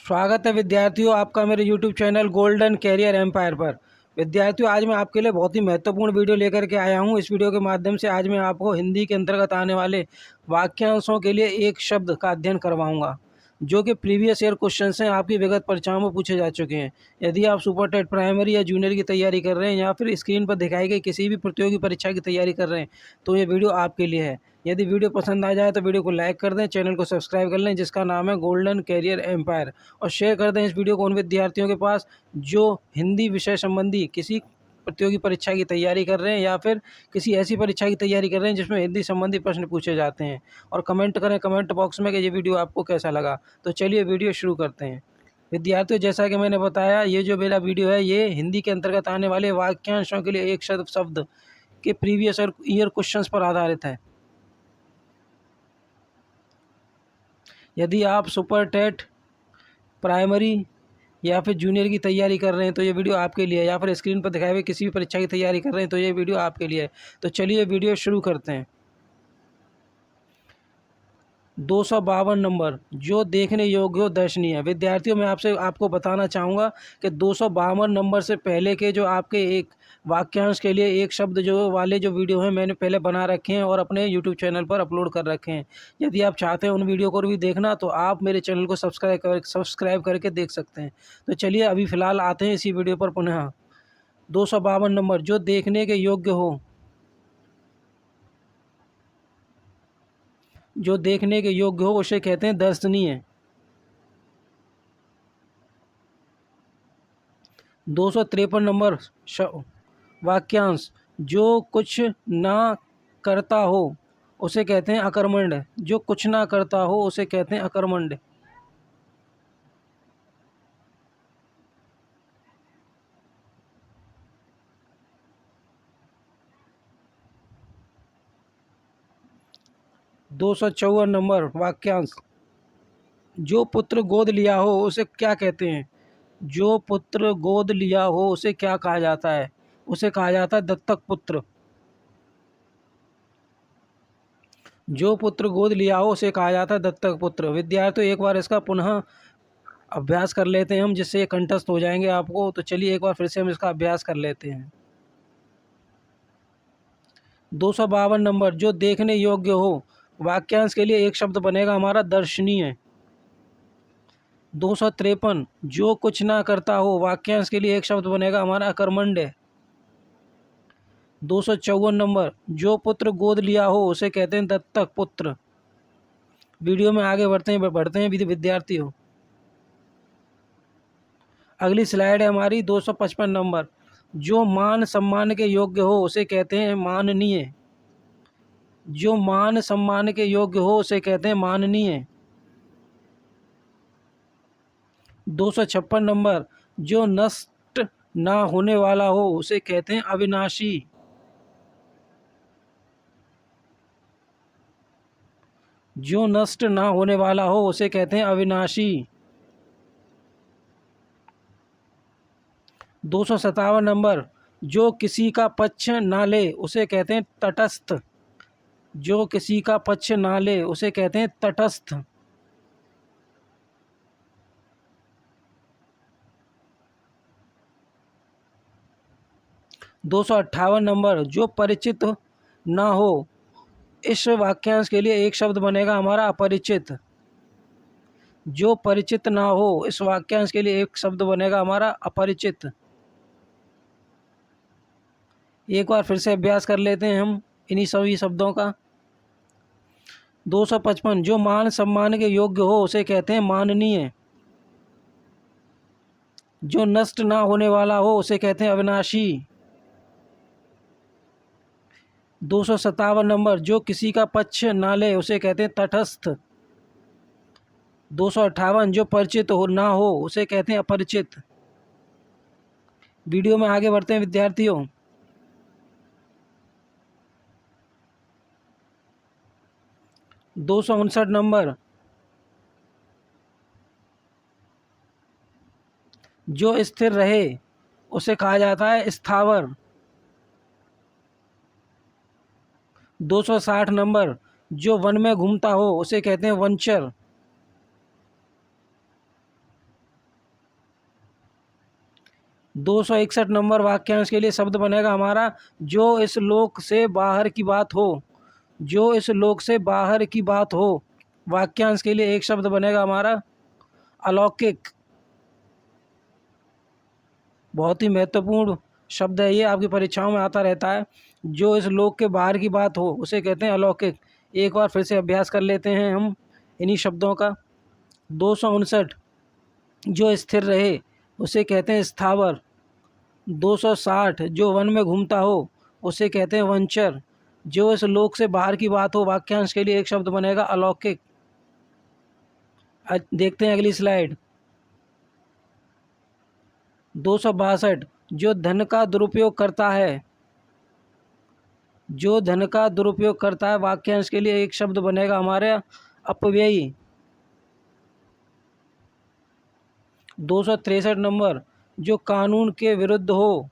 स्वागत है विद्यार्थियों आपका मेरे YouTube channel golden career empire पर। विद्यार्थियों, आज मैं आपके लिए बहुत ही महत्वपूर्ण वीडियो लेकर के आया हूं। इस वीडियो के माध्यम से आज मैं आपको हिंदी के अंतर्गत आने वाले वाक्यांशों के लिए एक शब्द का अध्ययन करवाऊंगा, जो कि प्रीवियस ईयर क्वेश्चन हैं, आपकी विगत परीक्षाओं में पूछे जा चुके हैं। यदि आप सुपर टेट प्राइमरी या जूनियर की तैयारी कर रहे हैं या फिर स्क्रीन पर दिखाई गई किसी भी प्रतियोगी परीक्षा की तैयारी कर रहे हैं, तो ये वीडियो आपके लिए है। यदि वीडियो पसंद आ जाए तो वीडियो को लाइक कर दें, चैनल को सब्सक्राइब कर लें जिसका नाम है गोल्डन कैरियर एम्पायर, और शेयर कर दें इस वीडियो को उन विद्यार्थियों के पास जो हिंदी विषय संबंधी किसी प्रतियोगी परीक्षा की तैयारी कर रहे हैं या फिर किसी ऐसी परीक्षा की तैयारी कर रहे हैं जिसमें हिंदी संबंधी प्रश्न पूछे जाते हैं। और कमेंट करें कमेंट बॉक्स में कि ये वीडियो आपको कैसा लगा। तो चलिए वीडियो शुरू करते हैं। विद्यार्थियों, जैसा कि मैंने बताया, ये जो मेरा वीडियो है ये हिंदी के अंतर्गत आने वाले वाक्यांशों के लिए एक शब्द के प्रीवियस ईयर क्वेश्चंस पर आधारित है। यदि आप सुपर टेट प्राइमरी या फिर जूनियर की तैयारी कर रहे हैं तो ये वीडियो आपके लिए है, या फिर स्क्रीन पर दिखाए हुए किसी भी परीक्षा की तैयारी कर रहे हैं तो ये वीडियो आपके लिए है। तो चलिए वीडियो शुरू करते हैं। 252 नंबर, जो देखने योग्य हो दर्शनीय। विद्यार्थियों, मैं आपको बताना चाहूँगा कि 252 नंबर से पहले के जो आपके एक वाक्यांश के लिए एक शब्द जो वाले जो वीडियो हैं मैंने पहले बना रखे हैं और अपने यूट्यूब चैनल पर अपलोड कर रखे हैं। यदि आप चाहते हैं उन वीडियो को भी देखना तो आप मेरे चैनल को सब्सक्राइब करके देख सकते हैं। तो चलिए अभी फ़िलहाल आते हैं इसी वीडियो पर पुनः। 252 नंबर, जो देखने के योग्य हो। जो देखने के योग्य हो उसे कहते हैं दर्शनीय। 253 नंबर वाक्यांश, जो कुछ ना करता हो उसे कहते हैं अकर्मण्य। जो कुछ ना करता हो उसे कहते हैं अकर्मण्य। 254 नंबर वाक्यांश, जो पुत्र गोद लिया हो उसे क्या कहते हैं। जो पुत्र गोद लिया हो उसे क्या कहा जाता है। उसे कहा जाता है दत्तक पुत्र। जो पुत्र गोद लिया हो उसे कहा जाता है दत्तक पुत्र। विद्यार्थियों, एक बार इसका पुनः अभ्यास कर लेते हैं हम, जिससे ये कंठस्थ हो जाएंगे आपको। तो चलिए एक बार फिर से हम इसका अभ्यास कर लेते हैं। 252 नंबर, जो देखने योग्य हो। वाक्यांश के लिए एक शब्द बनेगा हमारा दर्शनीय। 253, जो कुछ ना करता हो। वाक्यांश के लिए एक शब्द बनेगा हमारा अकर्मण्य। 254 नंबर, जो पुत्र गोद लिया हो उसे कहते हैं दत्तक पुत्र। वीडियो में आगे बढ़ते हैं विद्यार्थियों। अगली स्लाइड है हमारी 255 नंबर, जो मान सम्मान के योग्य हो उसे कहते हैं माननीय। जो मान सम्मान के योग्य हो उसे कहते हैं माननीय। 256 नंबर, जो नष्ट ना होने वाला हो उसे कहते हैं अविनाशी। जो नष्ट ना होने वाला हो उसे कहते हैं अविनाशी। 257 नंबर, जो किसी का पक्ष ना ले उसे कहते हैं तटस्थ। जो किसी का पक्ष ना ले उसे कहते हैं तटस्थ। 258 नंबर, जो परिचित ना हो। इस वाक्यांश के लिए एक शब्द बनेगा हमारा अपरिचित। जो परिचित ना हो, इस वाक्यांश के लिए एक शब्द बनेगा हमारा अपरिचित। एक बार फिर से अभ्यास कर लेते हैं हम इन्हीं सभी शब्दों का। 255, जो मान सम्मान के योग्य हो उसे कहते हैं माननीय। जो नष्ट ना होने वाला हो उसे कहते हैं अविनाशी। 257 नंबर, जो किसी का पक्ष ना ले उसे कहते हैं तटस्थ। 258, जो परिचित हो ना हो उसे कहते हैं अपरिचित। वीडियो में आगे बढ़ते हैं विद्यार्थियों। 259 नंबर, जो स्थिर रहे उसे कहा जाता है स्थावर। 260 नंबर, जो वन में घूमता हो उसे कहते हैं वनचर। 261 नंबर वाक्यांश के लिए शब्द बनेगा हमारा जो इस लोक से बाहर की बात हो। जो इस लोक से बाहर की बात हो, वाक्यांश के लिए एक शब्द बनेगा हमारा अलौकिक। बहुत ही महत्वपूर्ण शब्द है ये, आपकी परीक्षाओं में आता रहता है। जो इस लोक के बाहर की बात हो उसे कहते हैं अलौकिक। एक बार फिर से अभ्यास कर लेते हैं हम इन्हीं शब्दों का। 259 जो स्थिर रहे उसे कहते हैं स्थावर। 260 जो वन में घूमता हो उसे कहते हैं वंचर। जो इस लोक से बाहर की बात हो, वाक्यांश के लिए एक शब्द बनेगा अलौकिक। देखते हैं अगली स्लाइड। 262 जो धन का दुरुपयोग करता है। जो धन का दुरुपयोग करता है, वाक्यांश के लिए एक शब्द बनेगा हमारे अपव्ययी। 263 नंबर जो कानून के विरुद्ध हो।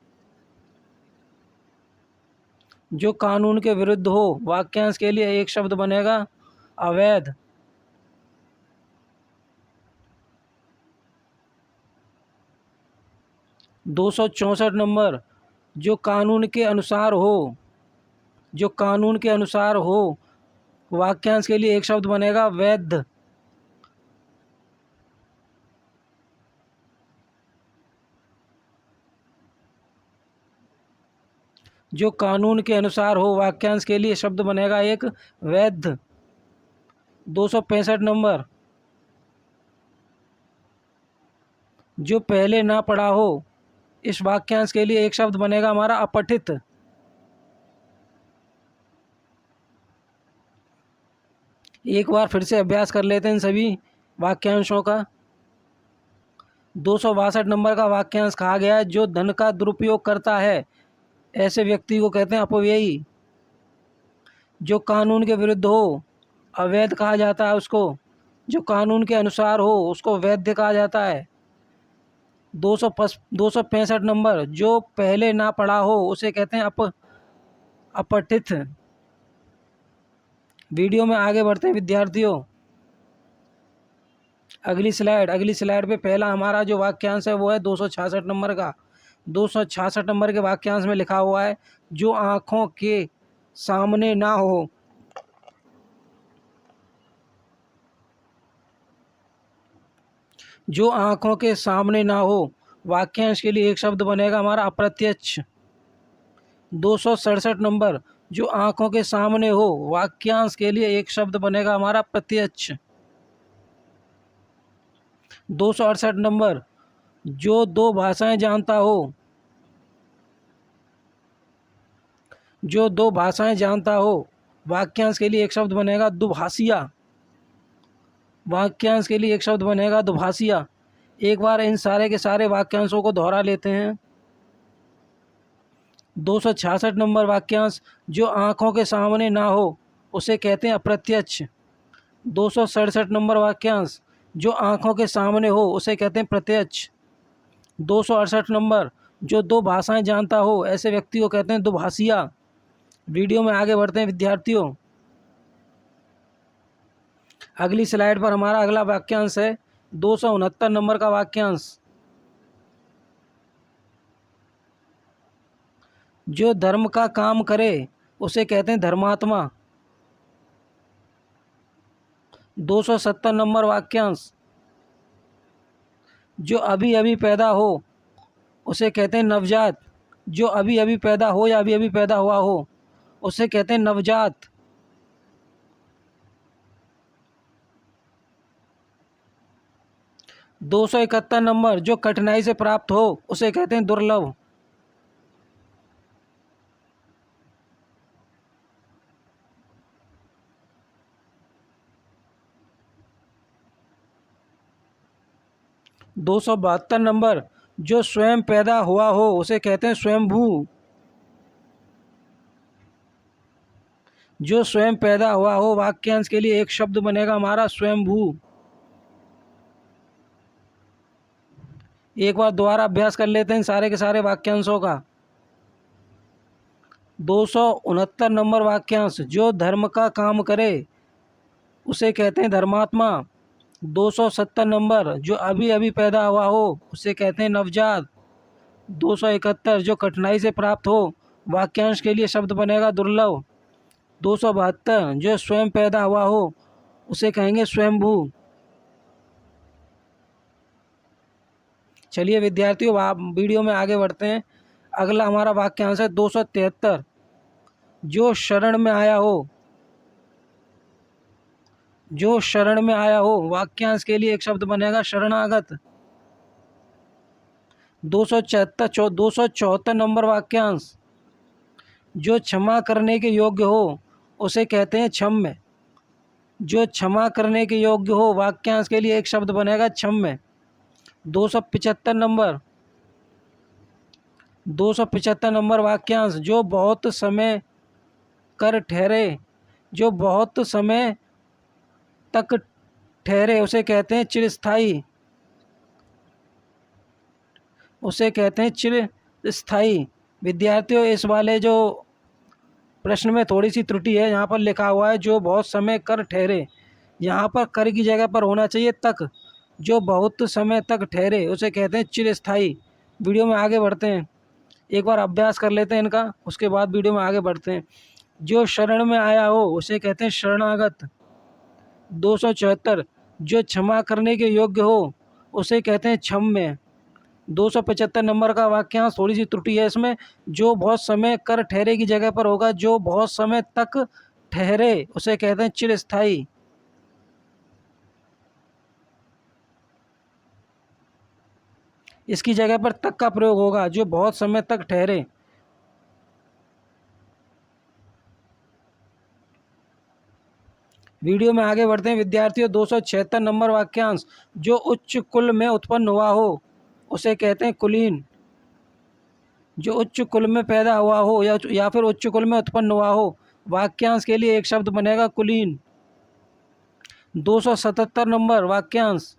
जो कानून के विरुद्ध हो, वाक्यांश के लिए एक शब्द बनेगा अवैध। 264 नंबर जो कानून के अनुसार हो। जो कानून के अनुसार हो, वाक्यांश के लिए एक शब्द बनेगा वैध। 265 नंबर जो पहले ना पढ़ा हो, इस वाक्यांश के लिए एक शब्द बनेगा हमारा अपठित। एक बार फिर से अभ्यास कर लेते हैं इन सभी वाक्यांशों का। 262 नंबर का वाक्यांश कहा गया है जो धन का दुरुपयोग करता है, ऐसे व्यक्ति को कहते हैं अपव्ययी। जो कानून के विरुद्ध हो, अवैध कहा जाता है उसको। जो कानून के अनुसार हो, उसको वैध कहा जाता है। 265 नंबर जो पहले ना पढ़ा हो उसे कहते हैं अपठित। वीडियो में आगे बढ़ते हैं विद्यार्थियों। अगली स्लाइड पे पहला हमारा जो वाक्यांश है वो है 266 नंबर का। 266 नंबर के वाक्यांश में लिखा हुआ है जो आँखों के सामने ना हो। जो आँखों के सामने ना हो, वाक्यांश के लिए एक शब्द बनेगा हमारा अप्रत्यक्ष। 267 नंबर जो आँखों के सामने हो, वाक्यांश के लिए एक शब्द बनेगा हमारा प्रत्यक्ष। 268 नंबर जो दो भाषाएं जानता हो। जो दो भाषाएं जानता हो, वाक्यांश के लिए एक शब्द बनेगा दुभाषिया। वाक्यांश के लिए एक शब्द बनेगा दुभाषिया। एक बार इन सारे के सारे वाक्यांशों को दोहरा लेते हैं। 266 नंबर वाक्यांश जो आँखों के सामने ना हो उसे कहते हैं अप्रत्यक्ष। 267 नंबर वाक्यांश जो आँखों के सामने हो उसे कहते हैं प्रत्यक्ष। 268 नंबर जो दो भाषाएं जानता हो, ऐसे व्यक्ति को कहते हैं दुभाषिया। वीडियो में आगे बढ़ते हैं विद्यार्थियों। अगली स्लाइड पर हमारा अगला वाक्यांश है 269 नंबर का वाक्यांश। जो धर्म का काम करे उसे कहते हैं धर्मात्मा। 270 नंबर वाक्यांश जो अभी अभी पैदा हो उसे कहते हैं नवजात। जो अभी अभी पैदा हो या अभी अभी पैदा हुआ हो उसे कहते हैं नवजात। 271 नंबर जो कठिनाई से प्राप्त हो उसे कहते हैं दुर्लभ। 272 नंबर जो स्वयं पैदा हुआ हो उसे कहते हैं स्वयंभू। जो स्वयं पैदा हुआ हो, वाक्यांश के लिए एक शब्द बनेगा हमारा स्वयंभू। एक बार दोबारा अभ्यास कर लेते हैं सारे के सारे वाक्यांशों का। 269 नंबर वाक्यांश जो धर्म का काम करे उसे कहते हैं धर्मात्मा। 270 नंबर जो अभी अभी पैदा हुआ हो उसे कहते हैं नवजात। 271 जो कठिनाई से प्राप्त हो, वाक्यांश के लिए शब्द बनेगा दुर्लभ। 272 जो स्वयं पैदा हुआ हो, उसे कहेंगे स्वयंभू। चलिए विद्यार्थियों, आप वीडियो में आगे बढ़ते हैं। अगला हमारा वाक्यांश है 273 जो शरण में आया हो। जो शरण में आया हो, वाक्यांश के लिए एक शब्द बनेगा शरणागत। 274 नंबर वाक्यांश जो क्षमा करने के योग्य हो, उसे कहते हैं क्षम्य। जो क्षमा करने के योग्य हो, वाक्यांश के लिए एक शब्द बनेगा क्षम्य। 275 नंबर वाक्यांश जो बहुत समय कर ठहरे, जो बहुत समय तक ठहरे, उसे कहते हैं चिरस्थायी। उसे कहते हैं चिरस्थायी। विद्यार्थियों, इस वाले जो प्रश्न में थोड़ी सी त्रुटि है। यहाँ पर लिखा हुआ है जो बहुत समय कर ठहरे, यहाँ पर कर की जगह पर होना चाहिए तक। जो बहुत समय तक ठहरे उसे कहते हैं चिरस्थायी। वीडियो में आगे बढ़ते हैं, एक बार अभ्यास कर लेते हैं इनका, उसके बाद वीडियो में आगे बढ़ते हैं। जो शरण में आया हो, उसे कहते हैं शरणागत। 274 जो क्षमा करने के योग्य हो, उसे कहते हैं क्षम्य। 275 नंबर का वाक्यांश थोड़ी सी त्रुटि है इसमें। जो बहुत समय कर ठहरे की जगह पर होगा जो बहुत समय तक ठहरे, उसे कहते हैं चिरस्थायी। इसकी जगह पर तक का प्रयोग होगा, जो बहुत समय तक ठहरे। वीडियो में आगे बढ़ते हैं विद्यार्थियों। 276 नंबर वाक्यांश जो उच्च कुल में उत्पन्न हुआ हो, उसे कहते हैं कुलीन। जो उच्च कुल में पैदा हुआ हो या फिर उच्च कुल में उत्पन्न हुआ हो, वाक्यांश के लिए एक शब्द बनेगा कुलीन। 277 नंबर वाक्यांश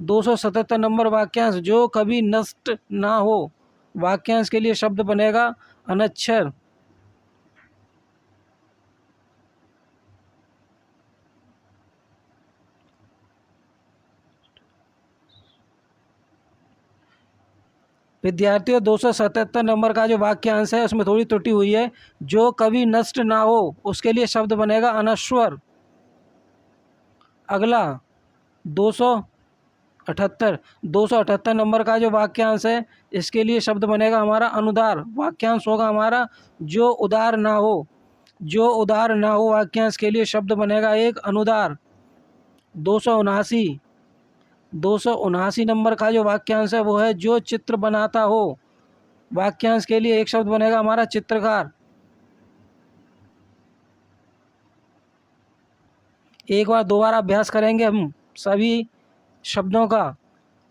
277 नंबर वाक्यांश जो कभी नष्ट ना हो, वाक्यांश के लिए शब्द बनेगा अनक्षर। विद्यार्थियों, 277 नंबर का जो वाक्यांश है उसमें थोड़ी त्रुटि हुई है। जो कभी नष्ट ना हो, उसके लिए शब्द बनेगा अनश्वर। अगला 278 278 नंबर का जो वाक्यांश है, इसके लिए शब्द बनेगा हमारा अनुदार। वाक्यांश होगा हमारा जो उदार ना हो। जो उदार ना हो, वाक्यांश के लिए शब्द बनेगा एक अनुदार। 279 नंबर का जो वाक्यांश है वो है जो चित्र बनाता हो, वाक्यांश के लिए एक शब्द बनेगा हमारा चित्रकार। एक बार दोबारा अभ्यास करेंगे हम सभी शब्दों का।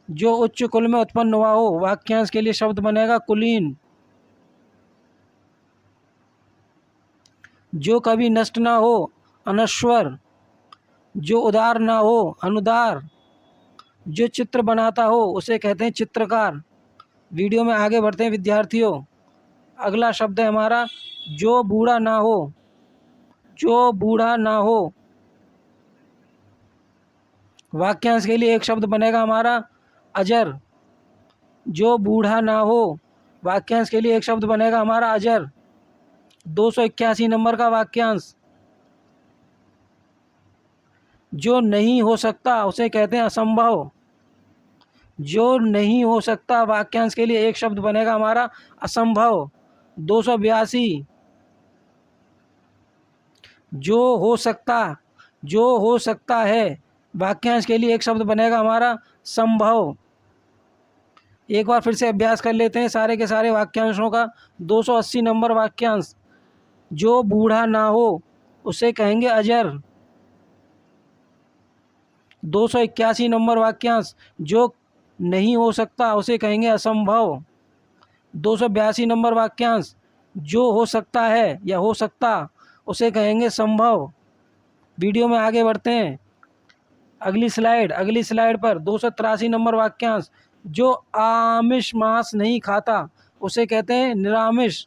जो उच्च कुल में उत्पन्न हुआ हो, वाक्यांश के लिए शब्द बनेगा कुलीन। जो कभी नष्ट ना हो, अनश्वर। जो उदार ना हो, अनुदार। जो चित्र बनाता हो, उसे कहते हैं चित्रकार। वीडियो में आगे बढ़ते हैं विद्यार्थियों। अगला शब्द है हमारा जो बूढ़ा ना हो। जो बूढ़ा ना हो, वाक्यांश के लिए एक शब्द बनेगा हमारा अजर। जो बूढ़ा ना हो, वाक्यांश के लिए एक शब्द बनेगा हमारा अजर। 281 नंबर का वाक्यांश जो नहीं हो सकता, उसे कहते हैं असंभव। जो नहीं हो सकता, वाक्यांश के लिए एक शब्द बनेगा हमारा असंभव। 282 जो हो सकता, जो हो सकता है, वाक्यांश के लिए एक शब्द बनेगा हमारा संभव। एक बार फिर से अभ्यास कर लेते हैं सारे के सारे वाक्यांशों का। 280 नंबर वाक्यांश जो बूढ़ा ना हो, उसे कहेंगे अजर। 281 नंबर वाक्यांश जो नहीं हो सकता, उसे कहेंगे असंभव। 282 नंबर वाक्यांश जो हो सकता है या हो सकता, उसे कहेंगे संभव। वीडियो में आगे बढ़ते हैं। अगली स्लाइड पर 283 नंबर वाक्यांश जो आमिष मांस नहीं खाता, उसे कहते हैं निरामिष।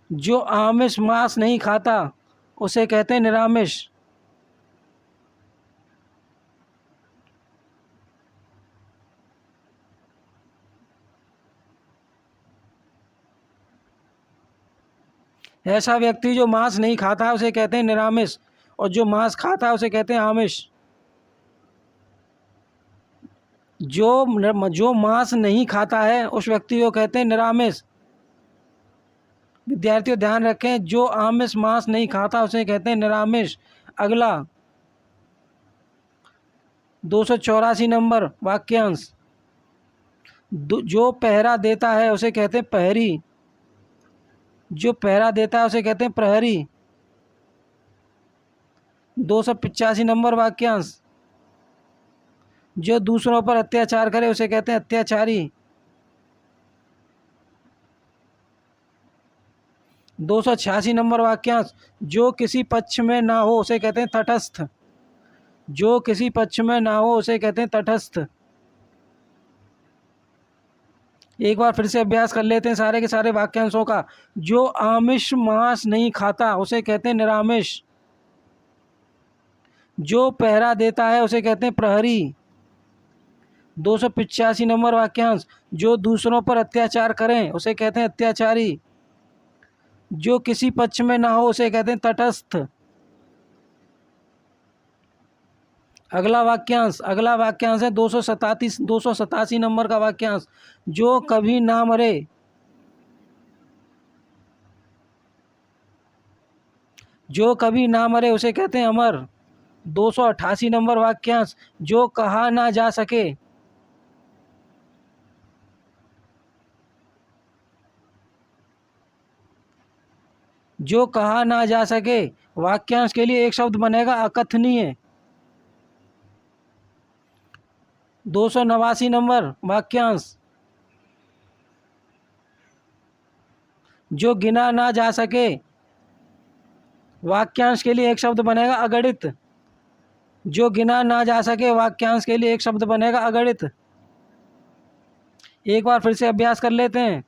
जो आमिष मांस नहीं खाता उसे कहते हैं निरामिष। ऐसा व्यक्ति जो मांस नहीं खाता है उसे कहते हैं निरामिष, और जो मांस खाता है उसे कहते हैं आमिष। जो मांस नहीं खाता है उस व्यक्ति को कहते हैं निरामिष। विद्यार्थियों ध्यान रखें, जो आमिष मांस नहीं खाता उसे कहते हैं निरामिष। अगला 284 नंबर वाक्यांश, जो पहरा देता है उसे कहते हैं प्रहरी। जो पहरा देता है उसे कहते हैं प्रहरी। 285 नंबर वाक्यांश, जो दूसरों पर अत्याचार करे उसे कहते हैं अत्याचारी। 286 नंबर वाक्यांश, जो किसी पक्ष में ना हो उसे कहते हैं तटस्थ। जो किसी पक्ष में ना हो उसे कहते हैं तटस्थ। एक बार फिर से अभ्यास कर लेते हैं सारे के सारे वाक्यांशों का। जो आमिष मांस नहीं खाता उसे कहते हैं निरामिष। जो पहरा देता है उसे कहते हैं प्रहरी। 285 नंबर वाक्यांश, जो दूसरों पर अत्याचार करें उसे कहते हैं अत्याचारी। जो किसी पक्ष में ना हो उसे कहते हैं तटस्थ। अगला वाक्यांश है 287 नंबर का वाक्यांश, जो कभी ना मरे। जो कभी ना मरे उसे कहते हैं अमर। 288 नंबर वाक्यांश, जो कहा ना जा सके। जो कहा ना जा सके वाक्यांश के लिए एक शब्द बनेगा अकथनीय। 289 नंबर वाक्यांश, जो गिना ना जा सके वाक्यांश के लिए एक शब्द बनेगा अगणित। जो गिना ना जा सके वाक्यांश के लिए एक शब्द बनेगा अगणित। एक बार फिर से अभ्यास कर लेते हैं।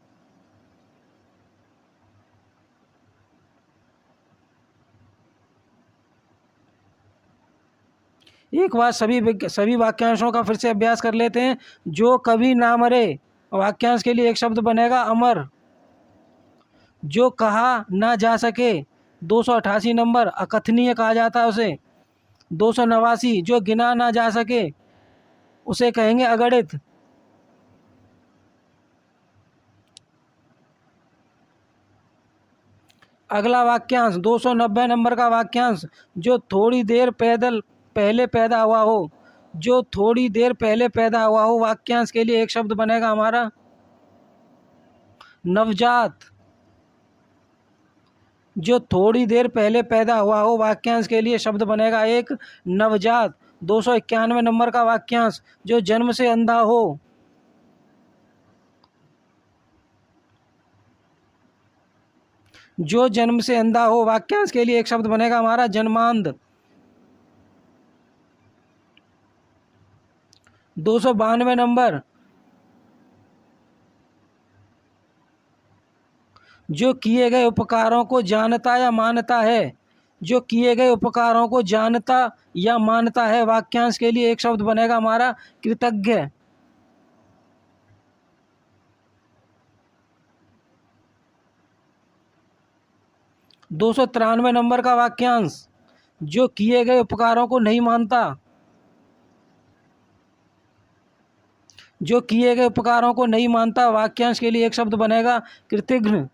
एक बार सभी वाक्यांशों का फिर से अभ्यास कर लेते हैं। जो कभी ना मरे वाक्यांश के लिए एक शब्द बनेगा अमर। जो कहा ना जा सके 288 नंबर अकथनीय कहा जाता है उसे। 289 जो गिना ना जा सके उसे कहेंगे अगणित। अगला वाक्यांश 290 नंबर का वाक्यांश, जो थोड़ी देर पहले पैदा हुआ हो। जो थोड़ी देर पहले पैदा हुआ हो वाक्यांश के लिए एक शब्द बनेगा हमारा नवजात। जो थोड़ी देर पहले पैदा हुआ हो वाक्यांश के लिए शब्द बनेगा एक नवजात। 291 नंबर का वाक्यांश, जो जन्म से अंधा हो। जो जन्म से अंधा हो वाक्यांश के लिए एक शब्द बनेगा हमारा जन्मांध। 292 नंबर, जो किए गए उपकारों को जानता या मानता है। जो किए गए उपकारों को जानता या मानता है वाक्यांश के लिए एक शब्द बनेगा हमारा कृतज्ञ। 293 नंबर का वाक्यांश, जो किए गए उपकारों को नहीं मानता। जो किए गए उपकारों को नहीं मानता वाक्यांश के लिए एक शब्द बनेगा कृतघ्न।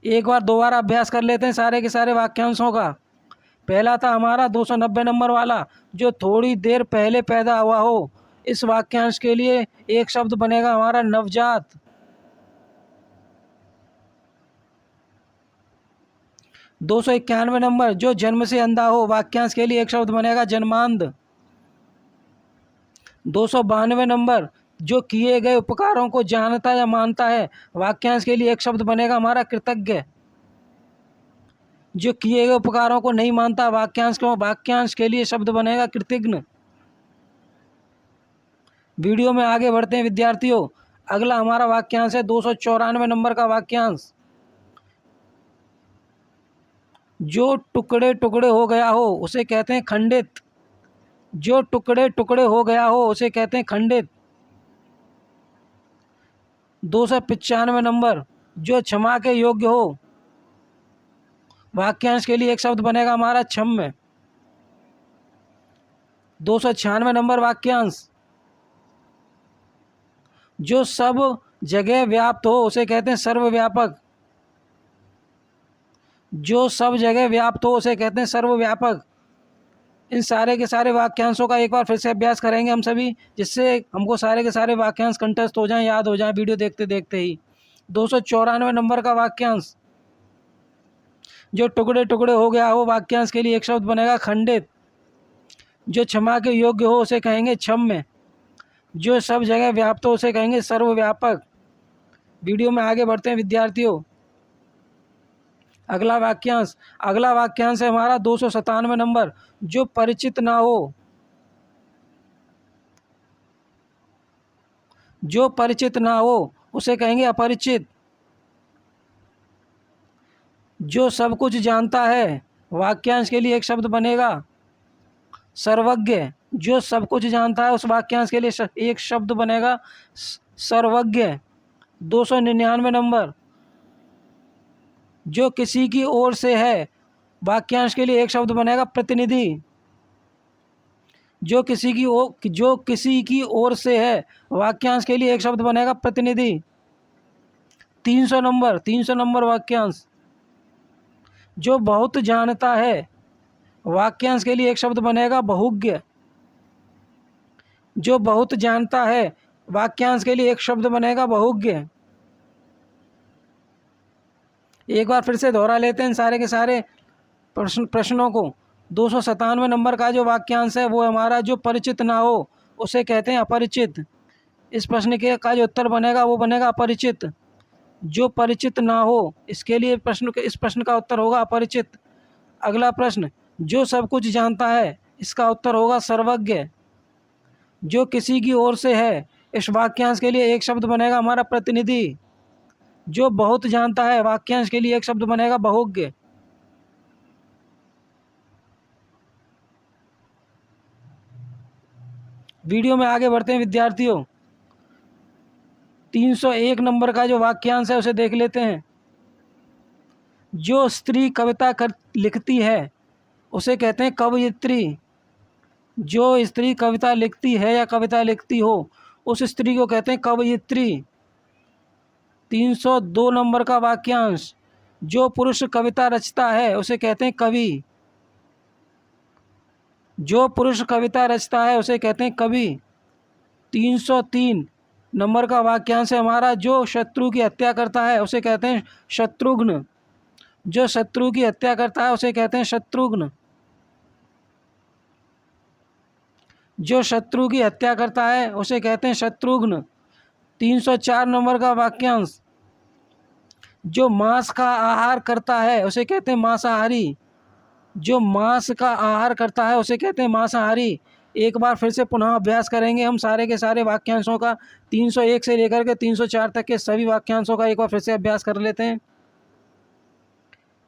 एक बार दोबारा अभ्यास कर लेते हैं सारे के सारे वाक्यांशों का। पहला था हमारा 290 नंबर वाला, जो थोड़ी देर पहले पैदा हुआ हो। इस वाक्यांश के लिए एक शब्द बनेगा हमारा नवजात। 291 नंबर, जो जन्म से अंधा हो वाक्यांश के लिए एक शब्द बनेगा जन्मांध। 292 नंबर, जो किए गए उपकारों को जानता या मानता है वाक्यांश के लिए एक शब्द बनेगा हमारा कृतज्ञ। जो किए गए उपकारों को नहीं मानता वाक्यांश के लिए शब्द बनेगा कृतघ्न। वीडियो में आगे बढ़ते हैं विद्यार्थियों। अगला हमारा वाक्यांश है 294 नंबर का वाक्यांश। जो टुकड़े टुकड़े हो गया हो उसे कहते हैं खंडित। जो टुकड़े टुकड़े हो गया हो उसे कहते हैं खंडित। 295 नंबर। जो क्षमा के योग्य हो, वाक्यांश के लिए एक शब्द बनेगा हमारा क्षम्य। 296 नंबर वाक्यांश। जो सब जगह व्याप्त हो उसे कहते हैं सर्वव्यापक। जो सब जगह व्याप्त हो उसे कहते हैं सर्वव्यापक। इन सारे के सारे वाक्यांशों का एक बार फिर से अभ्यास करेंगे हम सभी, जिससे हमको सारे के सारे वाक्यांश कंठस्थ हो जाएं, याद हो जाएं वीडियो देखते देखते ही। 294 नंबर का वाक्यांश। जो टुकड़े टुकड़े हो गया हो, वाक्यांश के लिए एक शब्द बनेगा खंडित। जो क्षमा के योग्य हो उसे कहेंगे क्षम्य। जो सब जगह व्याप्त हो उसे कहेंगे सर्वव्यापक। वीडियो में आगे बढ़ते हैं विद्यार्थियों। अगला वाक्यांश है हमारा 297 नंबर। जो परिचित ना हो। जो परिचित ना हो उसे कहेंगे अपरिचित। जो सब कुछ जानता है, वाक्यांश के लिए एक शब्द बनेगा सर्वज्ञ। जो सब कुछ जानता है उस वाक्यांश के लिए एक शब्द बनेगा सर्वज्ञ। 299 नंबर। जो किसी की ओर से है, वाक्यांश के लिए एक शब्द बनेगा प्रतिनिधि। जो किसी की ओर से है, वाक्यांश के लिए एक शब्द बनेगा प्रतिनिधि। 300 नंबर वाक्यांश। जो बहुत जानता है, वाक्यांश के लिए एक शब्द बनेगा बहुज्ञ। जो बहुत जानता है, वाक्यांश के लिए एक शब्द बनेगा बहुज्ञ। एक बार फिर से दोहरा लेते हैं सारे के सारे प्रश्नों को। 297 नंबर का जो वाक्यांश है वो हमारा जो परिचित ना हो उसे कहते हैं अपरिचित। इस प्रश्न के का जो उत्तर बनेगा वो बनेगा अपरिचित। जो परिचित ना हो, इसके लिए इस प्रश्न का उत्तर होगा अपरिचित। अगला प्रश्न, जो सब कुछ जानता है, इसका उत्तर होगा सर्वज्ञ। जो किसी की ओर से है, इस वाक्यांश के लिए एक शब्द बनेगा हमारा प्रतिनिधि। जो बहुत जानता है, वाक्यांश के लिए एक शब्द बनेगा बहुज्ञ। वीडियो में आगे बढ़ते हैं विद्यार्थियों। 301 नंबर का जो वाक्यांश है उसे देख लेते हैं। जो स्त्री कविता लिखती है उसे कहते हैं कवयित्री। जो स्त्री कविता लिखती है या कविता लिखती हो, उस स्त्री को कहते हैं कवयित्री। 302 नंबर का वाक्यांश। जो पुरुष कविता रचता है उसे कहते हैं कवि। जो पुरुष कविता रचता है उसे कहते हैं कवि। 303 नंबर का वाक्यांश है हमारा। जो शत्रु की हत्या करता है उसे कहते हैं शत्रुघ्न। जो शत्रु की हत्या करता है उसे कहते हैं शत्रुघ्न। जो शत्रु की हत्या करता है उसे कहते हैं शत्रुघ्न। 304 नंबर का वाक्यांश। जो मांस का आहार करता है उसे कहते हैं मांसाहारी। जो मांस का आहार करता है उसे कहते हैं मांसाहारी। एक बार फिर से पुनः अभ्यास करेंगे हम सारे के सारे वाक्यांशों का। 301 से लेकर के 304 तक के सभी वाक्यांशों का एक बार फिर से अभ्यास कर लेते हैं।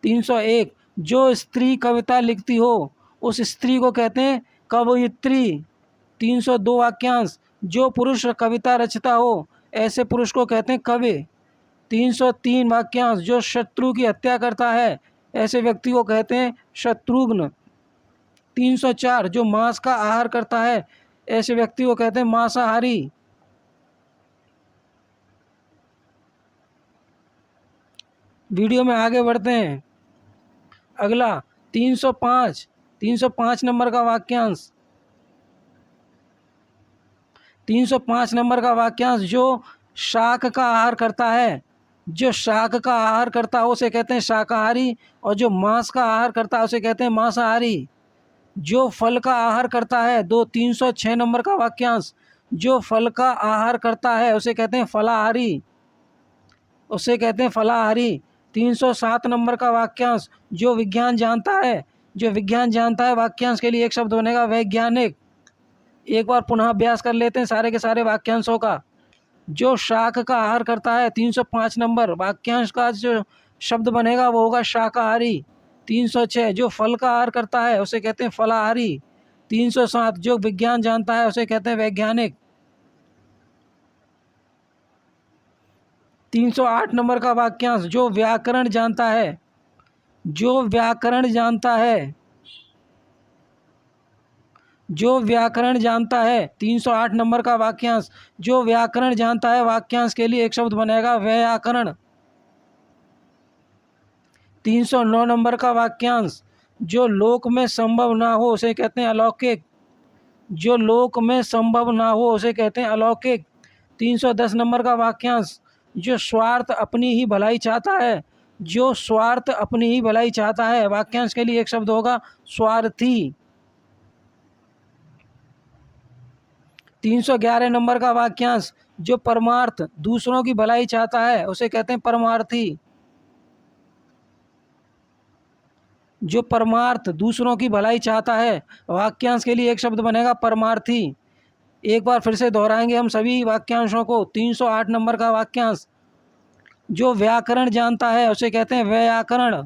301, जो स्त्री कविता लिखती हो उस स्त्री को कहते हैं कवयित्री। 302 वाक्यांश। जो पुरुष कविता रचता हो, ऐसे पुरुष को कहते हैं कवि। 303 वाक्यांश। जो शत्रु की हत्या करता है, ऐसे व्यक्ति को कहते हैं शत्रुघ्न। 304, जो मांस का आहार करता है, ऐसे व्यक्ति को कहते हैं मांसाहारी। वीडियो में आगे बढ़ते हैं। अगला 305 नंबर का वाक्यांश। 305 नंबर का वाक्यांश। जो शाक का आहार करता है, जो शाक का आहार करता है उसे कहते हैं शाकाहारी। और जो मांस का आहार करता है उसे कहते हैं मांसाहारी। जो फल का आहार करता है, 306 नंबर का वाक्यांश। जो फल का आहार करता है उसे कहते हैं फलाहारी। उसे कहते हैं फलाहारी। 307 नंबर का वाक्यांश। जो विज्ञान जानता है, जो विज्ञान जानता है, वाक्यांश के लिए एक शब्द बनेगा वैज्ञानिक। एक बार पुनः अभ्यास कर लेते हैं सारे के सारे वाक्यांशों का। जो शाक का आहार करता है, 305 नंबर वाक्यांश का जो शब्द बनेगा वो होगा शाकाहारी। 306 जो फल का आहार करता है उसे कहते हैं फलाहारी। 307 जो विज्ञान जानता है उसे कहते हैं वैज्ञानिक। 308 नंबर का वाक्यांश जो व्याकरण जानता है, जो व्याकरण जानता है, जो व्याकरण जानता है। 308 नंबर का वाक्यांश जो व्याकरण जानता है, वाक्यांश के लिए एक शब्द बनेगा व्याकरण। 309 नंबर का वाक्यांश जो लोक में संभव ना हो उसे कहते हैं अलौकिक। जो लोक में संभव ना हो उसे कहते हैं अलौकिक। 310 नंबर का वाक्यांश जो स्वार्थ अपनी ही भलाई चाहता है, जो स्वार्थ अपनी ही भलाई चाहता है, वाक्यांश के लिए एक शब्द होगा स्वार्थी। 311 नंबर का वाक्यांश जो परमार्थ दूसरों की भलाई चाहता है उसे कहते हैं परमार्थी। जो परमार्थ दूसरों की भलाई चाहता है, वाक्यांश के लिए एक शब्द बनेगा परमार्थी। एक बार फिर से दोहराएंगे हम सभी वाक्यांशों को। 308 नंबर का वाक्यांश जो व्याकरण जानता है उसे कहते हैं व्याकरण।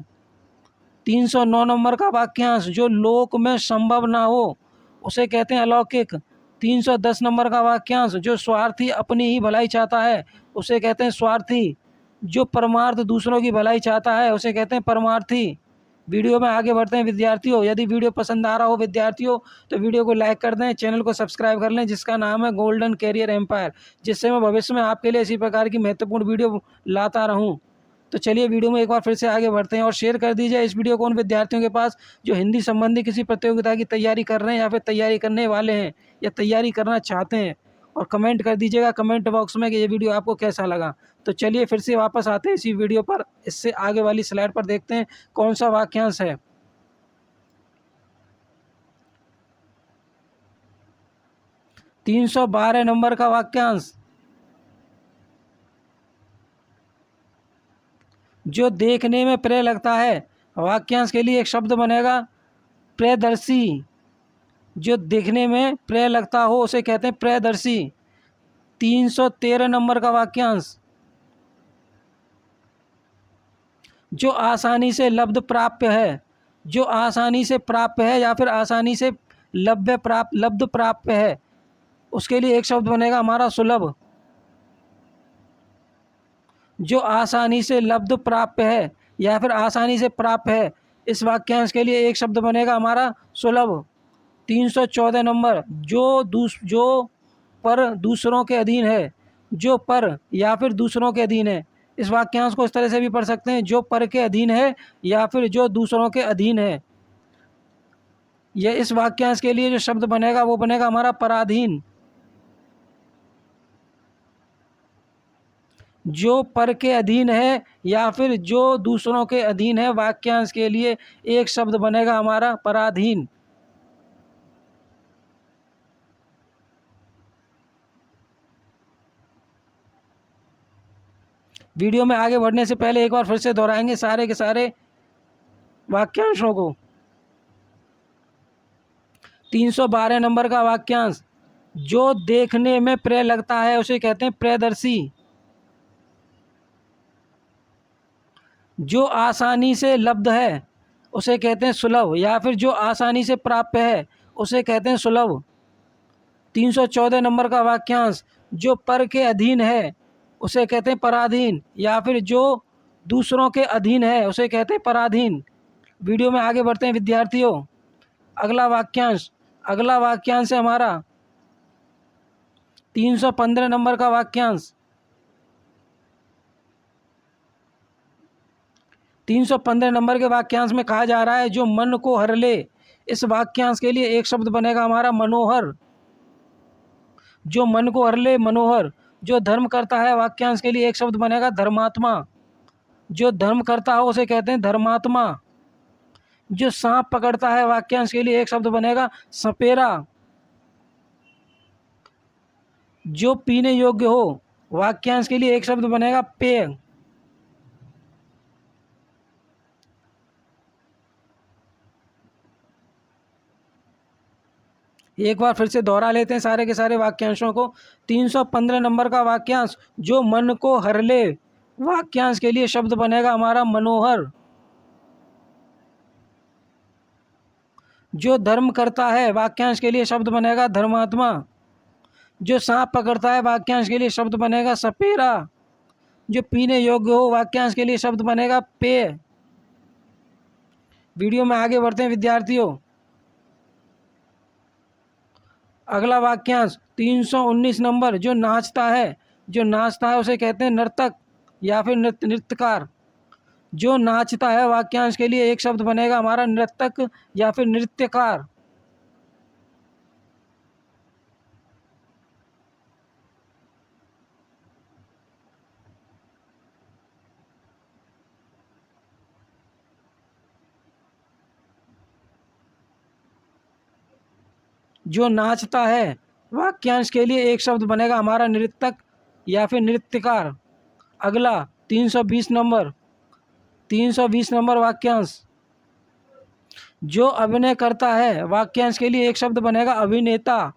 309 नंबर का वाक्यांश जो लोक में संभव ना हो उसे कहते हैं अलौकिक। 310 नंबर का वाक्यांश जो स्वार्थी अपनी ही भलाई चाहता है उसे कहते हैं स्वार्थी। जो परमार्थ दूसरों की भलाई चाहता है उसे कहते हैं परमार्थी। वीडियो में आगे बढ़ते हैं विद्यार्थियों। यदि वीडियो पसंद आ रहा हो विद्यार्थियों तो वीडियो को लाइक कर दें, चैनल को सब्सक्राइब कर लें जिसका नाम है गोल्डन कैरियर एम्पायर, जिससे मैं भविष्य में आपके लिए इसी प्रकार की महत्वपूर्ण वीडियो लाता रहूं। तो चलिए वीडियो में एक बार फिर से आगे बढ़ते हैं और शेयर कर दीजिए इस वीडियो को उन विद्यार्थियों के पास जो हिंदी संबंधी किसी प्रतियोगिता की तैयारी कर रहे हैं या फिर तैयारी करने वाले हैं या तैयारी करना चाहते हैं। और कमेंट कर दीजिएगा कमेंट बॉक्स में कि ये वीडियो आपको कैसा लगा। तो चलिए फिर से वापस आते हैं इसी वीडियो पर। इससे आगे वाली स्लाइड पर देखते हैं कौन सा वाक्यांश है। 312 नंबर का वाक्यांश जो देखने में प्रिय लगता है, वाक्यांश के लिए एक शब्द बनेगा प्रियदर्शी। जो देखने में प्रिय लगता हो उसे कहते हैं प्रियदर्शी। 313 नंबर का वाक्यांश जो आसानी से लब्ध प्राप्य है, जो आसानी से प्राप्य है या फिर आसानी से लब्ध प्राप्य है, उसके लिए एक शब्द बनेगा हमारा सुलभ। जो आसानी से लब्ध प्राप्य है या फिर आसानी से प्राप्य है, इस वाक्यांश के लिए एक शब्द बनेगा हमारा सुलभ। 314 नंबर जो पर दूसरों के अधीन है, जो पर या फिर दूसरों के अधीन है, इस वाक्यांश को इस तरह से भी पढ़ सकते हैं जो पर के अधीन है या फिर जो दूसरों के अधीन है। यह इस वाक्यांश के लिए जो शब्द बनेगा वो बनेगा हमारा पराधीन। जो पर के अधीन है या फिर जो दूसरों के अधीन है, वाक्यांश के लिए एक शब्द बनेगा हमारा पराधीन। वीडियो में आगे बढ़ने से पहले एक बार फिर से दोहराएंगे सारे के सारे वाक्यांशों को। 312 नंबर का वाक्यांश जो देखने में प्रिय लगता है उसे कहते हैं प्रियदर्शी। जो आसानी से लब्ध है उसे कहते हैं सुलभ या फिर जो आसानी से प्राप्य है उसे कहते हैं सुलभ। 314 नंबर का वाक्यांश जो पर के अधीन है उसे कहते हैं पराधीन या फिर जो दूसरों के अधीन है उसे कहते हैं पराधीन। वीडियो में आगे बढ़ते हैं विद्यार्थियों। अगला वाक्यांश है हमारा 315 नंबर का वाक्यांश। 315 नंबर के वाक्यांश में कहा जा रहा है जो मन को हर ले, इस वाक्यांश के लिए एक शब्द बनेगा हमारा मनोहर। जो मन को हर ले मनोहर। जो धर्म करता है, वाक्यांश के लिए एक शब्द बनेगा धर्मात्मा। जो धर्म करता हो उसे कहते हैं धर्मात्मा। जो सांप पकड़ता है, वाक्यांश के लिए एक शब्द बनेगा सपेरा। जो पीने योग्य हो, वाक्यांश के लिए एक शब्द बनेगा पेय। एक बार फिर से दोहरा लेते हैं सारे के सारे वाक्यांशों को। 315 नंबर का वाक्यांश, जो मन को हर ले। वाक्यांश के लिए शब्द बनेगा हमारा मनोहर। जो धर्म करता है, वाक्यांश के लिए शब्द बनेगा धर्मात्मा। जो सांप पकड़ता है, वाक्यांश के लिए शब्द बनेगा सपेरा। जो पीने योग्य हो, वाक्यांश के लिए शब्द बनेगा पेय। वीडियो में आगे बढ़ते हैं विद्यार्थियों। अगला वाक्यांश 319 नंबर, जो नाचता है। जो नाचता है उसे कहते हैं नर्तक या फिर नृत्यकार। जो नाचता है, वाक्यांश के लिए एक शब्द बनेगा हमारा नर्तक या फिर नृत्यकार। जो नाचता है, वाक्यांश के लिए एक शब्द बनेगा हमारा नृतक या फिर नृत्यकार। अगला 320 नंबर, 320 नंबर वाक्यांश, जो अभिनय करता है, वाक्यांश के लिए एक शब्द बनेगा अभिनेता।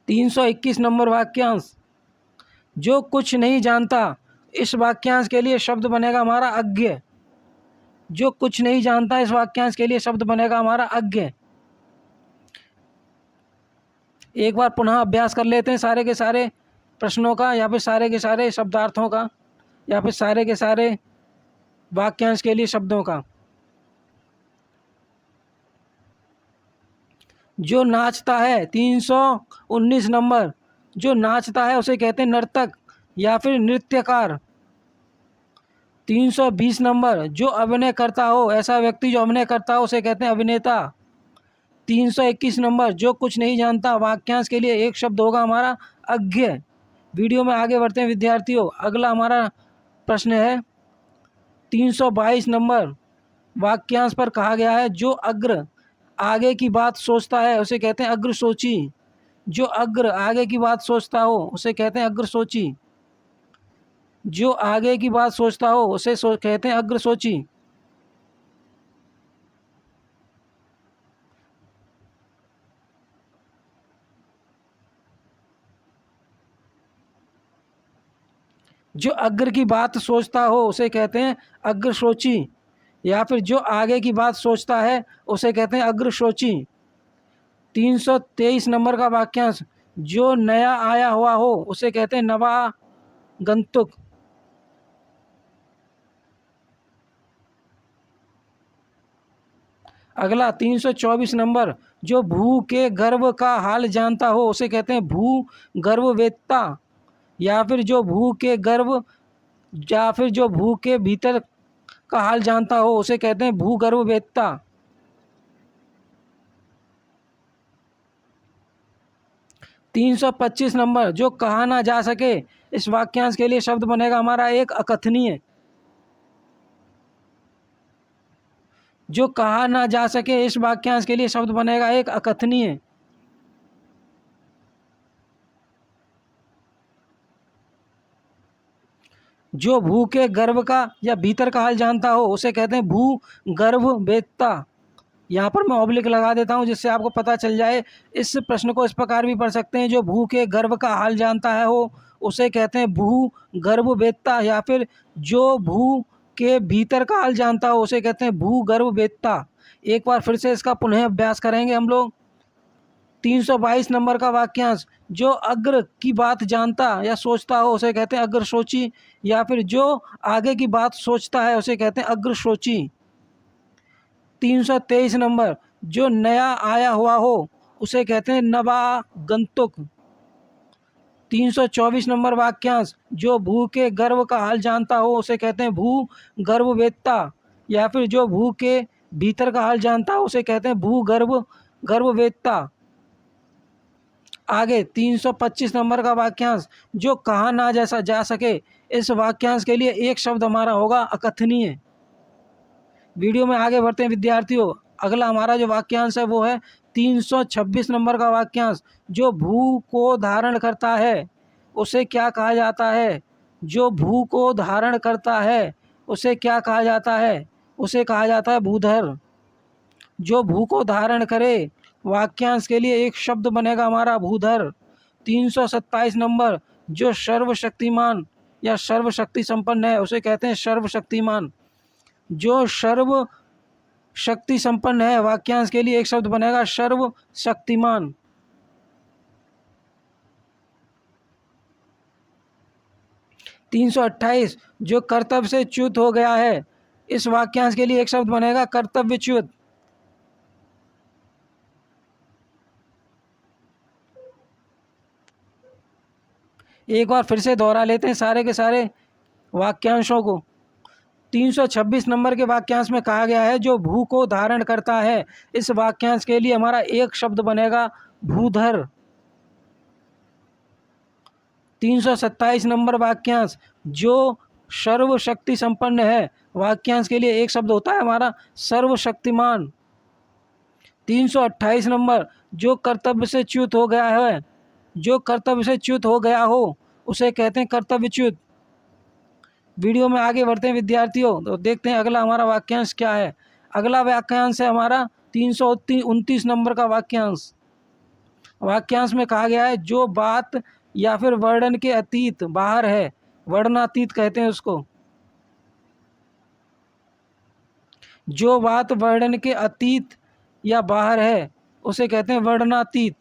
321 नंबर वाक्यांश, जो कुछ नहीं जानता। इस वाक्यांश के लिए शब्द बनेगा हमारा अज्ञ। जो कुछ नहीं जानता, इस वाक्यांश के लिए शब्द बनेगा हमारा अज्ञ। एक बार पुनः अभ्यास कर लेते हैं सारे के सारे प्रश्नों का, या फिर सारे के सारे शब्दार्थों का, या फिर सारे के सारे वाक्यांश के लिए शब्दों का। जो नाचता है, 319 नंबर, जो नाचता है उसे कहते हैं नर्तक या फिर नृत्यकार। 320 नंबर, जो अभिनय करता हो, ऐसा व्यक्ति जो अभिनय करता हो उसे कहते हैं अभिनेता। 321 नंबर, जो कुछ नहीं जानता, वाक्यांश के लिए एक शब्द होगा हमारा अज्ञ। वीडियो में आगे बढ़ते हैं विद्यार्थियों। अगला हमारा प्रश्न है 322 नंबर, वाक्यांश पर कहा गया है, जो अग्र आगे की बात सोचता है उसे कहते हैं अग्र सोची। जो अग्र आगे की बात सोचता हो उसे कहते हैं अग्र सोची। जो आगे की बात सोचता हो उसे कहते हैं अग्र सोची। जो अग्र की बात सोचता हो उसे कहते हैं अग्र सोची, या फिर जो आगे की बात सोचता है उसे कहते हैं अग्र सोची। 323 नंबर का वाक्यांश, जो नया आया हुआ हो उसे कहते हैं नवागंतुक। अगला 324 नंबर, जो भू के गर्भ का हाल जानता हो उसे कहते हैं भू गर्भवेत्ता, या फिर जो भू के गर्भ, या फिर जो भू के भीतर का हाल जानता हो उसे कहते हैं भूगर्भवेत्ता। 325 नंबर, जो कहा ना जा सके। इस वाक्यांश के लिए शब्द बनेगा हमारा एक अकथनीय। जो कहा ना जा सके, इस वाक्यांश के लिए शब्द बनेगा एक अकथनीय। जो भू के गर्भ का या भीतर का हाल जानता हो उसे कहते हैं भू गर्भवेत्ता। यहाँ पर मैं ऑब्लिक लगा देता हूँ जिससे आपको पता चल जाए। इस प्रश्न को इस प्रकार भी पढ़ सकते हैं, जो भू के गर्भ का हाल जानता है हो उसे कहते हैं भू गर्भवेत्ता, या फिर जो भू के भीतर का हाल जानता हो उसे कहते हैं भू गर्भवेत्ता। एक बार फिर से इसका पुनः अभ्यास करेंगे हम लोग। 322 नंबर का वाक्यांश, जो अग्र की बात जानता या सोचता हो उसे कहते हैं अग्र सोची, या फिर जो आगे की बात सोचता है उसे कहते हैं अग्र सोची। 323 नंबर, जो नया आया हुआ हो उसे कहते हैं नवागंतुक। 324 नंबर वाक्यांश, जो भू के गर्भ का हाल जानता हो उसे कहते हैं भू गर्भवेत्ता, या फिर जो भू के भीतर का हाल जानता हो उसे कहते हैं भू गर्भवेत्ता। आगे 325 नंबर का वाक्यांश, जो कहा ना जैसा जा सके। इस वाक्यांश के लिए एक शब्द हमारा होगा अकथनीय। वीडियो में आगे बढ़ते हैं विद्यार्थियों। अगला हमारा जो वाक्यांश है वो है 326 नंबर का वाक्यांश, जो भू को धारण करता है उसे क्या कहा जाता है। जो भू को धारण करता है उसे क्या कहा जाता है, उसे कहा जाता है भूधर। जो भू को धारण करे। वाक्यांश के लिए एक शब्द बनेगा हमारा भूधर। 327 नंबर, जो सर्वशक्तिमान या सर्वशक्ति संपन्न है उसे कहते हैं सर्वशक्तिमान। जो सर्व शक्ति संपन्न है, वाक्यांश के लिए एक शब्द बनेगा सर्वशक्तिमान। 328, जो कर्तव्य से च्युत हो गया है, इस वाक्यांश के लिए एक शब्द बनेगा कर्तव्यच्युत। एक बार फिर से दोहरा लेते हैं सारे के सारे वाक्यांशों को। 326 नंबर के वाक्यांश में कहा गया है जो भू को धारण करता है, इस वाक्यांश के लिए हमारा एक शब्द बनेगा भूधर। 327 नंबर वाक्यांश, जो सर्वशक्ति संपन्न है, वाक्यांश के लिए एक शब्द होता है हमारा सर्वशक्तिमान। 328 नंबर, जो कर्तव्य से च्युत हो गया है, जो कर्तव्य से च्युत हो गया हो उसे कहते हैं कर्तव्यच्युत। वीडियो में आगे बढ़ते हैं विद्यार्थियों, तो देखते हैं अगला हमारा वाक्यांश क्या है। अगला वाक्यांश है हमारा 329 नंबर का वाक्यांश। वाक्यांश में कहा गया है जो बात या फिर वर्णन के अतीत बाहर है, वर्णनातीत कहते हैं उसको। जो बात वर्णन के अतीत या बाहर है उसे कहते हैं वर्णनातीत।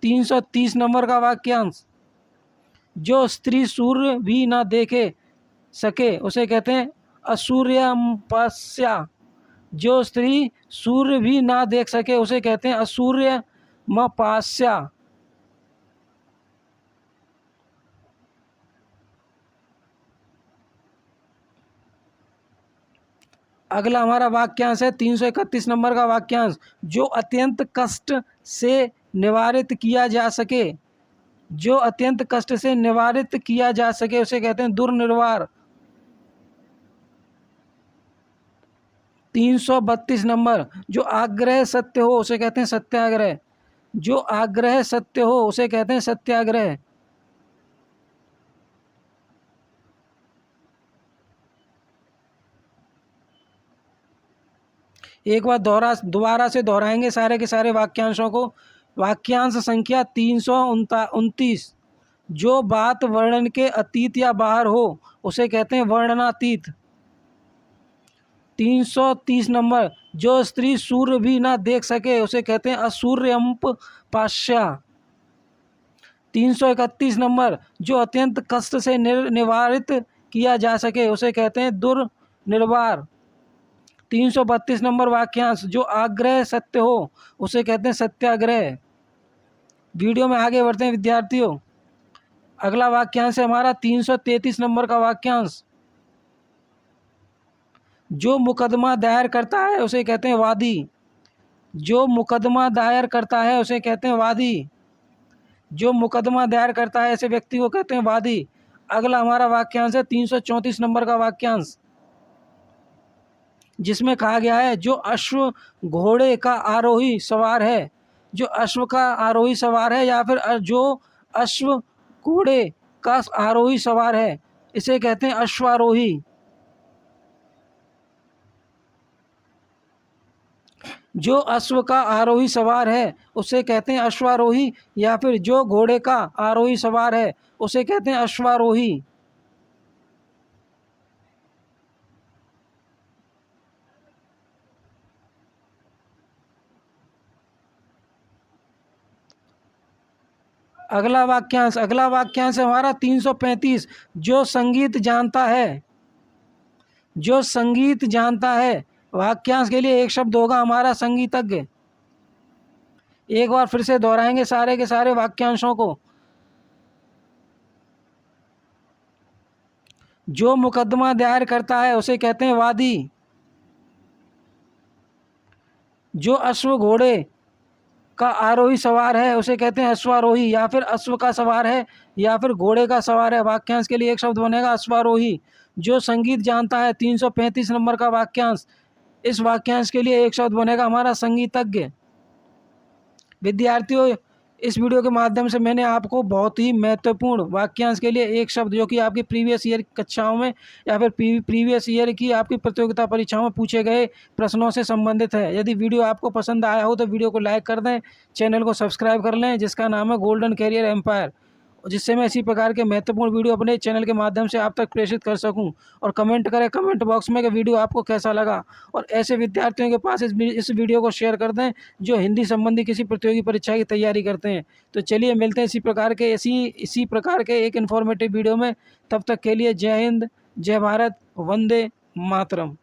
330 नंबर का वाक्यांश, जो स्त्री सूर्य भी ना देखे सके उसे कहते हैं असूर्यमपस्या। जो स्त्री सूर्य भी ना देख सके उसे कहते हैं असूर्यमपास्या। अगला हमारा वाक्यांश है 331 नंबर का वाक्यांश, जो अत्यंत कष्ट से निवारित किया जा सके। जो अत्यंत कष्ट से निवारित किया जा सके उसे कहते हैं दुर्निवार। 332 नंबर, जो आग्रह सत्य हो उसे कहते हैं सत्याग्रह। जो आग्रह सत्य हो उसे कहते हैं सत्याग्रह। एक बार दोबारा से दोहराएंगे सारे के सारे वाक्यांशों को। वाक्यांश संख्या 329, जो बात वर्णन के अतीत या बाहर हो उसे कहते हैं वर्णनातीत। 330 नंबर, जो स्त्री सूर्य भी ना देख सके उसे कहते हैं असूर्यमपास्या। 331 नंबर, जो अत्यंत कष्ट से निवारित किया जा सके उसे कहते हैं दुर्निवार। 332 नंबर वाक्यांश, जो आग्रह सत्य हो उसे कहते हैं सत्याग्रह। वीडियो में आगे बढ़ते हैं विद्यार्थियों। अगला वाक्यांश है हमारा 333 नंबर का वाक्यांश, जो मुकदमा दायर करता है उसे कहते हैं वादी। जो मुकदमा दायर करता है उसे कहते हैं वादी। जो मुकदमा दायर करता है ऐसे व्यक्ति को कहते हैं वादी। अगला हमारा वाक्यांश है 334 नंबर का वाक्यांश, जिसमें कहा गया है जो अश्व घोड़े का आरोही सवार है। जो अश्व का आरोही सवार है या फिर जो अश्व घोड़े का आरोही सवार है इसे कहते हैं अश्वारोही। जो अश्व का आरोही सवार है उसे कहते हैं अश्वारोही, या फिर जो घोड़े का आरोही सवार है उसे कहते हैं अश्वारोही। अगला वाक्यांश है हमारा 335, जो संगीत जानता है। जो संगीत जानता है, वाक्यांश के लिए एक शब्द होगा हमारा संगीतज्ञ। एक बार फिर से दोहराएंगे सारे के सारे वाक्यांशों को। जो मुकदमा दायर करता है उसे कहते हैं वादी। जो अश्व घोड़े का आरोही सवार है उसे कहते हैं अश्वारोही, या फिर अश्व का सवार है या फिर घोड़े का सवार है, वाक्यांश के लिए एक शब्द बनेगा अश्वारोही। जो संगीत जानता है 335 नंबर का वाक्यांश, इस वाक्यांश के लिए एक शब्द बनेगा हमारा संगीतज्ञ। विद्यार्थियों, इस वीडियो के माध्यम से मैंने आपको बहुत ही महत्वपूर्ण वाक्यांश के लिए एक शब्द जो कि आपकी प्रीवियस ईयर कक्षाओं में या फिर प्रीवियस ईयर की आपकी प्रतियोगिता परीक्षाओं में पूछे गए प्रश्नों से संबंधित है। यदि वीडियो आपको पसंद आया हो तो वीडियो को लाइक कर दें, चैनल को सब्सक्राइब कर लें जिसका नाम है गोल्डन कैरियर एम्पायर, जिससे मैं इसी प्रकार के महत्वपूर्ण वीडियो अपने चैनल के माध्यम से आप तक प्रेषित कर सकूं। और कमेंट करें कमेंट बॉक्स में कि वीडियो आपको कैसा लगा, और ऐसे विद्यार्थियों के पास इस वीडियो को शेयर कर दें जो हिंदी संबंधी किसी प्रतियोगी परीक्षा की तैयारी करते हैं। तो चलिए मिलते हैं इसी प्रकार के एक इन्फॉर्मेटिव वीडियो में। तब तक के लिए जय हिंद, जय भारत, वंदे मातरम।